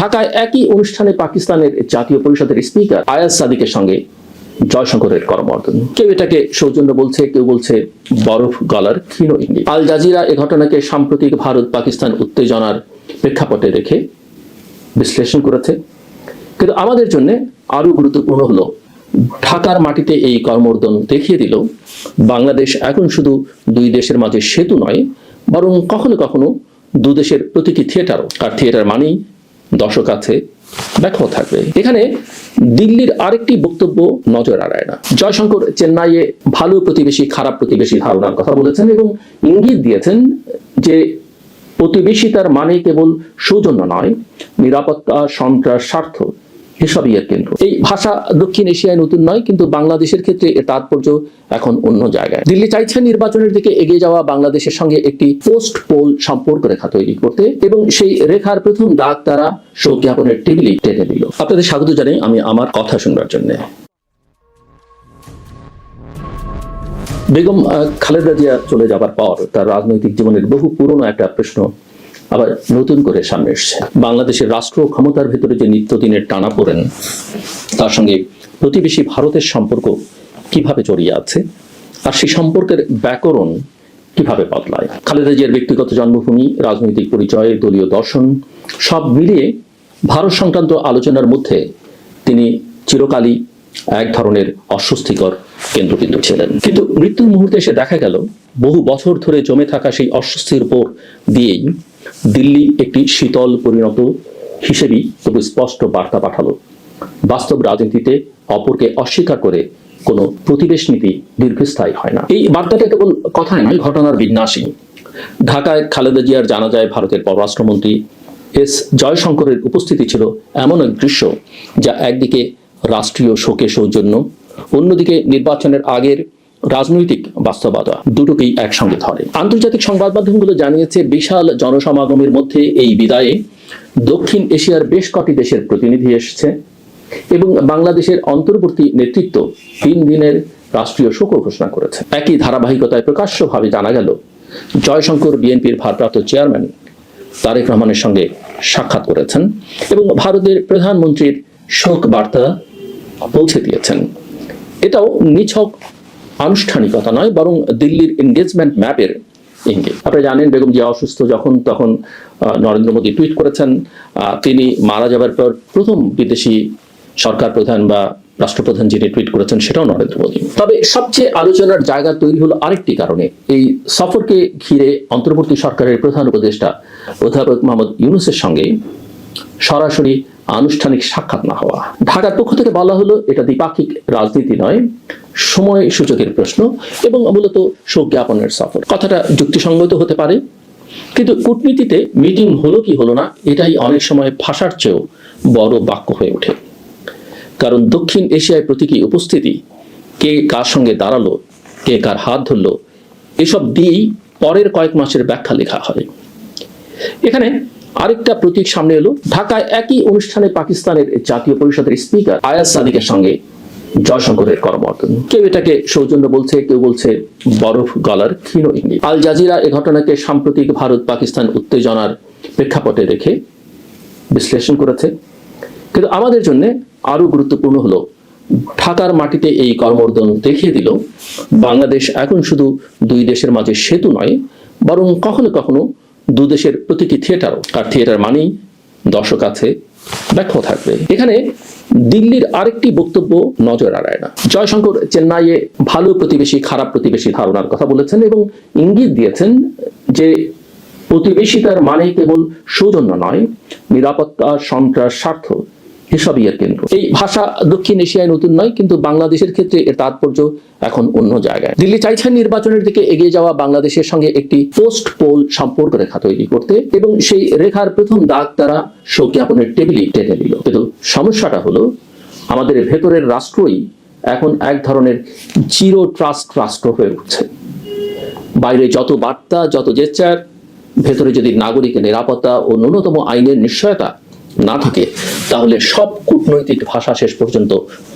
ঢাকায় একই অনুষ্ঠানে পাকিস্তানের জাতীয় পরিষদের স্পিকার আয়াজ সাদিকের সঙ্গে জয়শঙ্করের করমর্দন। কেউ এটাকে সৌজন্য বলছে, কেউ বলছে বরফ গলার ক্ষীণ ইঙ্গিত। আল জাজিরা এ ঘটনাকে সাম্প্রতিক ভারত পাকিস্তান উত্তেজনার প্রেক্ষাপটে রেখে বিশ্লেষণ করেছে। কিন্তু আমাদের জন্য আরো গুরুত্বপূর্ণ হলো ঢাকার মাটিতে এই করমর্দন দেখিয়ে দিল বাংলাদেশ এখন শুধু দুই দেশের মাঝে সেতু নয়, বরং কখনো কখনো দু দেশের প্রতীকী থিয়েটারও। আর থিয়েটার মানেই দর্শক আছে, ব্যাখ্যা থাকবে। এখানে দিল্লির আরেকটি বক্তব্য নজর এড়ায় না। জয়শঙ্কর চেন্নাইয়ে ভালো প্রতিবেশী খারাপ প্রতিবেশী ধারণার কথা বলেছেন এবং ইঙ্গিত দিয়েছেন যে প্রতিবেশিতার মানে কেবল সৌজন্য নয়, নিরাপত্তা, সন্ত্রাস, স্বার্থ এসবই এর কেন্দ্র। এই ভাষা দক্ষিণ এশিয়ায় নতুন নয়, কিন্তু বাংলাদেশের ক্ষেত্রে এর তাৎপর্য এখন অন্য জায়গায়। দিল্লি চাইছে নির্বাচনের দিকে এগিয়ে যাওয়া বাংলাদেশের সঙ্গে একটি পোস্ট পোল সম্পর্ক রেখা তৈরি করতে, এবং সেই রেখার প্রথম দাগ তারা শোক জ্ঞাপনের টেবিলে টেনে দিল। আপনাদের স্বাগত জানাই আমি আমার কথা শুনবার জন্য। বেগম খালেদা জিয়া চলে যাবার পর তার রাজনৈতিক জীবনের বহু পুরনো একটা প্রশ্ন আবার নতুন করে সামনে এসছে। বাংলাদেশের রাষ্ট্র ক্ষমতার ভেতরে যে নিত্যদিনের টানাপোড়েন, তার সঙ্গে প্রতিবেশী ভারতের সম্পর্ক কিভাবে জড়িয়ে আছে, আর সেই সম্পর্কের ব্যাকরণ কিভাবে বদলায়। খালেদা জিয়ার ব্যক্তিগত জন্মভূমি, রাজনৈতিক পরিচয়, দলীয় দর্শন সব মিলিয়ে ভারত সংক্রান্ত আলোচনার মধ্যে তিনি চিরকালই এক ধরনের অস্বস্তিকর কেন্দ্রবিন্দু ছিলেন। কিন্তু মৃত্যুর মুহূর্তে এসে দেখা গেল বহু বছর ধরে জমে থাকা সেই অস্বস্তির উপর দিয়েই দিল্লি একটি শীতল পরিণত হিসেবেই তবু স্পষ্ট বার্তা পাঠালো। বাস্তব রাজনীতিতে অপরকে অস্বীকার করে কোনো প্রতিবেশ নীতি দীর্ঘস্থায়ী হয় না। এই বার্তাটা কেবল কথায় নয়, ঘটনার বিন্যাসী। ঢাকায় খালেদা জিয়ার জানাজায় ভারতের পররাষ্ট্রমন্ত্রী এস জয়শঙ্করের উপস্থিতি ছিল এমন এক দৃশ্য যা একদিকে রাষ্ট্রীয় শোকে সৌজন্য, অন্যদিকে নির্বাচনের আগের রাজনৈতিক বাস্তবতা দুটোকেই একসঙ্গে ধরে। আন্তর্জাতিক সংবাদ মাধ্যমগুলো জানিয়েছে বিশাল জনসমাগমের মধ্যে এই বিদায়ে দক্ষিণ এশিয়ার বেশ কটি দেশের প্রতিনিধি এসেছে এবং বাংলাদেশের অন্তর্বর্তী নেতৃত্ব 3 দিনের রাষ্ট্রীয় শোক ঘোষণা করেছে। একই ধারাবাহিকতায় প্রকাশ্যভাবে জানা গেল জয়শঙ্কর বিএনপির ভারপ্রাপ্ত চেয়ারম্যান তারেক রহমানের সঙ্গে সাক্ষাৎ করেছেন এবং ভারতের প্রধানমন্ত্রীর শোক বার্তা পৌঁছে দিয়েছেন। এটাও নিছক আনুষ্ঠানিকতা নয়, বরং দিল্লির এনগেজমেন্ট ম্যাপের ইঙ্গিত। আপনারা জানেন বেগম জিয়া অসুস্থ যখন, তখন নরেন্দ্র মোদী টুইট করেছেন। তিনি মারা যাবার পর প্রথম বিদেশি সরকার প্রধান বা রাষ্ট্রপ্রধান যিনি টুইট করেছেন সেটাও নরেন্দ্র মোদী। তবে সবচেয়ে আলোচনার জায়গা তৈরি হলো আরেকটি কারণে। এই সফরকে ঘিরে অন্তর্বর্তী সরকারের প্রধান উপদেষ্টা অধ্যাপক মোহাম্মদ ইউনূসের সঙ্গে সরাসরি আনুষ্ঠানিক সাক্ষাৎ না হওয়া। ঢাকার পক্ষ থেকে বলা হলো এটা দ্বিপাক্ষিক রাজনীতি নয়, সময় সুযোগের প্রশ্ন এবং মূলত শোক জ্ঞাপনের সফর। কথাটা যুক্তিসঙ্গত হতে পারে, কিন্তু কূটনীতিতে মিটিং হলো কি হলো না এটাই অনেক সময় ভাষার চেয়েও বড় বাক্য হয়ে ওঠে। কারণ দক্ষিণ এশিয়ায় প্রতীকী উপস্থিতি, কে কার সঙ্গে দাঁড়ালো, কে কার হাত ধরলো, এসব দিয়েই পরের কয়েক মাসের ব্যাখ্যা লেখা হয়। এখানে আরেকটা প্রতীক সামনে এলো। ঢাকায় একই অনুষ্ঠানে পাকিস্তানের জাতীয় পরিষদের স্পিকার আয়াজ সাদিকের সঙ্গে জয়শঙ্করের করমর্দন। কেউ এটাকে সৌজন্য বলছে, কেউ বলছে বরফ গলার ক্ষীণ ইঙ্গিত। আল জাজিরা এ ঘটনাকে সাম্প্রতিক ভারত পাকিস্তান উত্তেজনার প্রেক্ষাপটে রেখে বিশ্লেষণ করেছে। কিন্তু আমাদের জন্য আরো গুরুত্বপূর্ণ হলো ঢাকার মাটিতে এই করমর্দন দেখিয়ে দিল বাংলাদেশ এখন শুধু দুই দেশের মাঝে সেতু নয়, বরং কখনো কখনো দু দেশের প্রতীকী থিয়েটারও। আর থিয়েটার মানেই দর্শক আছে, ব্যাখ্যা থাকবে। এখানে দিল্লির আরেকটি বক্তব্য নজর এড়ায় না। জয়শঙ্কর চেন্নাইয়ে ভালো প্রতিবেশী খারাপ প্রতিবেশী ধারণার কথা বলেছেন এবং ইঙ্গিত দিয়েছেন যে প্রতিবেশিতার মানে কেবল সৌজন্য নয়, নিরাপত্তা, সন্ত্রাস, স্বার্থ এসবই এর কেন্দ্র। এই ভাষা দক্ষিণ এশিয়ায় নতুন নয়, কিন্তু বাংলাদেশের ক্ষেত্রে এর তাৎপর্য এখন অন্য জায়গায়। দিল্লি চাইছে নির্বাচনের দিকে এগিয়ে যাওয়া বাংলাদেশের সঙ্গে একটি পোস্ট পোল সম্পর্ক রেখা তৈরি করতে, এবং সেই রেখার প্রথম দাগ তারা শোক জ্ঞাপনের টেবিলে টেনে দিল। কিন্তু সমস্যাটা হলো আমাদের ভেতরের রাষ্ট্রই এখন এক ধরনের জিরো ট্রাস্ট রাষ্ট্র হয়ে উঠছে। বাইরে যত বার্তা, যত জেস্চার, ভেতরে যদি নাগরিকের নিরাপত্তা ও ন্যূনতম আইনের নিশ্চয়তা না থাকে, তাহলে সব কূটনৈতিক ভাষা শেষ পর্যন্ত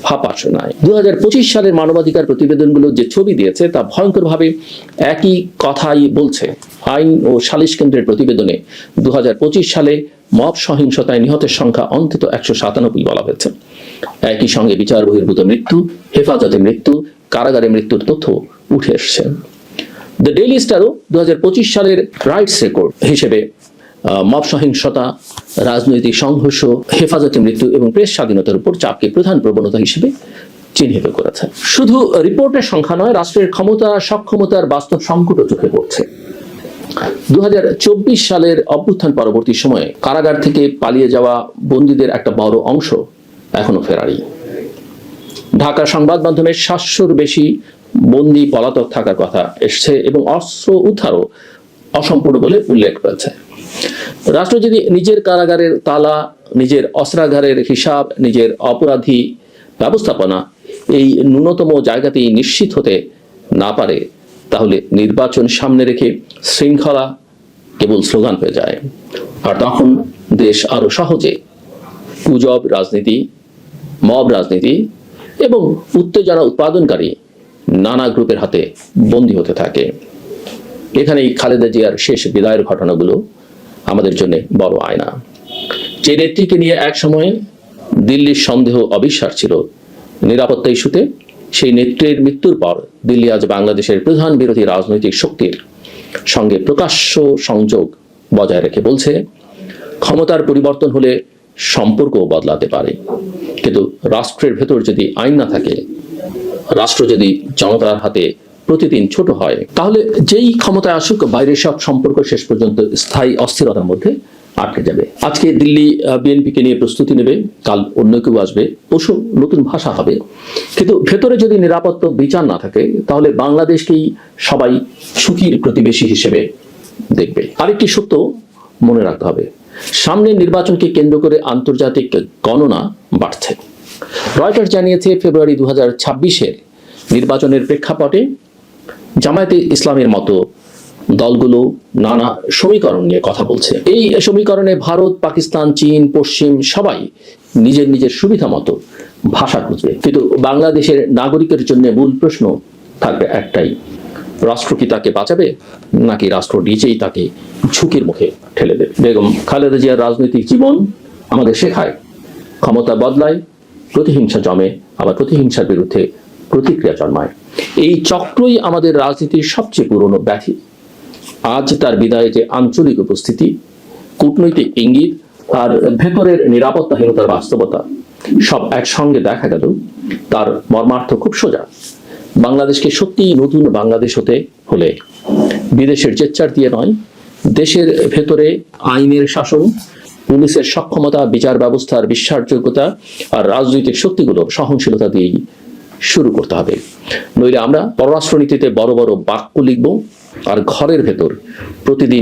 ফাঁপা শোনায়। 2025 সালের মানবাধিকার প্রতিবেদনগুলো যে ছবি দিয়েছে তা ভয়ঙ্করভাবে একই কথাই বলছে। আইন ও সালিশ কেন্দ্রের প্রতিবেদনে 2025 সালে মব সহিংসতায় নিহতের সংখ্যা অন্তত 197 বলা হয়েছে। একই সঙ্গে বিচার বহির্ভূত মৃত্যু, হেফাজতে মৃত্যু, কারাগারে মৃত্যুর তথ্য উঠে এসছে। দ্য ডেইলি স্টারও 2025 সালের রাইটস রেকর্ড হিসেবে মব সহিংসতা, রাজনৈতিক সংঘর্ষ, হেফাজতে মৃত্যু এবং প্রেস স্বাধীনতার উপর চাপকে প্রধান প্রবণতা হিসেবে চিহ্নিত করেছে। শুধু রিপোর্টের সংখ্যা নয়, রাষ্ট্রের ক্ষমতা সক্ষমতার বাস্তব সংকটও চোখে পড়ছে। 2024 সালের অভ্যুত্থান পরবর্তী সময়ে কারাগার থেকে পালিয়ে যাওয়া বন্দীদের একটা বড় অংশ এখনো ফেরারি। ঢাকার সংবাদ মাধ্যমে 700-র বেশি বন্দী পলাতক থাকার কথা এসছে এবং অস্ত্র উদ্ধারও অসম্পূর্ণ বলে উল্লেখ করেছে। রাষ্ট্র যদি নিজের কারাগারের তালা, নিজের অস্ত্রাগারের হিসাব, নিজের অপরাধী ব্যবস্থাপনা এই ন্যূনতম জায়গাতেই নিশ্চিত হতে না পারে, তাহলে নির্বাচন সামনে রেখে শৃঙ্খলা কেবল স্লোগান হয়ে যায়। আর তখন দেশ আরো সহজে গুজব রাজনীতি, মব রাজনীতি এবং উত্তেজনা উৎপাদনকারী নানা গ্রুপের হাতে বন্দী হতে থাকে। এখানেই খালেদা জিয়ার শেষ বিদায়ের ঘটনাগুলো আমাদের জন্য বড় আয়না। যে নেত্রীকে নিয়ে এক সময় দিল্লির সন্দেহ অবিশ্বাস ছিল নিরাপত্তা ইস্যুতে, সেই নেত্রীর মৃত্যুর পর দিল্লি আজ বাংলাদেশের প্রধান বিরোধী রাজনৈতিক শক্তির সঙ্গে প্রকাশ্য সংযোগ বজায় রেখে বলছে, ক্ষমতার পরিবর্তন হলে সম্পর্ক বদলাতে পারে, কিন্তু রাষ্ট্রের ভেতর যদি আইন না থাকে, রাষ্ট্র যদি জনতার হাতে প্রতিদিন ছোট হয়, তাহলে যেই ক্ষমতায় আসুক বাইরের সব সম্পর্ক শেষ পর্যন্ত স্থায়ী অস্থিরতার মধ্যে আটকে যাবে। আজকে দিল্লি বিএনপিকে নিয়ে প্রস্তুতি নেবে, কাল অন্য কেউ আসবে, পরশু নতুন ভাষা হবে, কিন্তু ভেতরে যদি নিরাপত্তা বিচার না থাকে, তাহলে বাংলাদেশকেই সবাই সুখীর প্রতিবেশী হিসেবে দেখবে। আরেকটি সত্য মনে রাখতে হবে, সামনের নির্বাচনকে কেন্দ্র করে আন্তর্জাতিক গণনা বাড়ছে। রয়টার্স জানিয়েছে, ফেব্রুয়ারি 2026-এর নির্বাচনের প্রেক্ষাপটে জামায়াতে ইসলামের মতো দলগুলো নানা সমীকরণ নিয়ে কথা বলছে। এই সমীকরণে ভারত, পাকিস্তান, চীন, পশ্চিম সবাই নিজের নিজের সুবিধা মতো ভাষা খুঁজবে, কিন্তু বাংলাদেশের নাগরিকের জন্য মূল প্রশ্ন থাকবে একটাই, রাষ্ট্র কি তাকে বাঁচাবে নাকি রাষ্ট্র নিজেই তাকে ঝুঁকির মুখে ঠেলে দেবে? বেগম খালেদা জিয়ার রাজনৈতিক জীবন আমাদের শেখায়, ক্ষমতা বদলায়, প্রতিহিংসা জমে, আবার প্রতিহিংসার বিরুদ্ধে প্রতিক্রিয়া জন্মায়। এই চক্রই আমাদের রাজনীতির সবচেয়ে পুরনো ব্যাধি। আজ তার বিদায়ে যে আঞ্চলিক উপস্থিতি, কূটনৈতিক ইঙ্গিত আর ভেতরের নিরাপত্তাহীনতার বাস্তবতা সব একসঙ্গে দেখা গেল, তার মর্মার্থ খুব সোজা। বাংলাদেশকে সত্যিই নতুন বাংলাদেশ হতে হলে বিদেশের জেচ্চার দিয়ে নয়, দেশের ভেতরে আইনের শাসন, পুলিশের সক্ষমতা, বিচার ব্যবস্থার বিশ্বাসযোগ্যতা আর রাজনৈতিক শক্তিগুলোর সহনশীলতা দিয়েই শুরু করতে হবে। নইলে আমরা পররাষ্ট্রনীতিতে বড় বড় বাক্য লিখব আর ঘরের ভেতর প্রতিদিন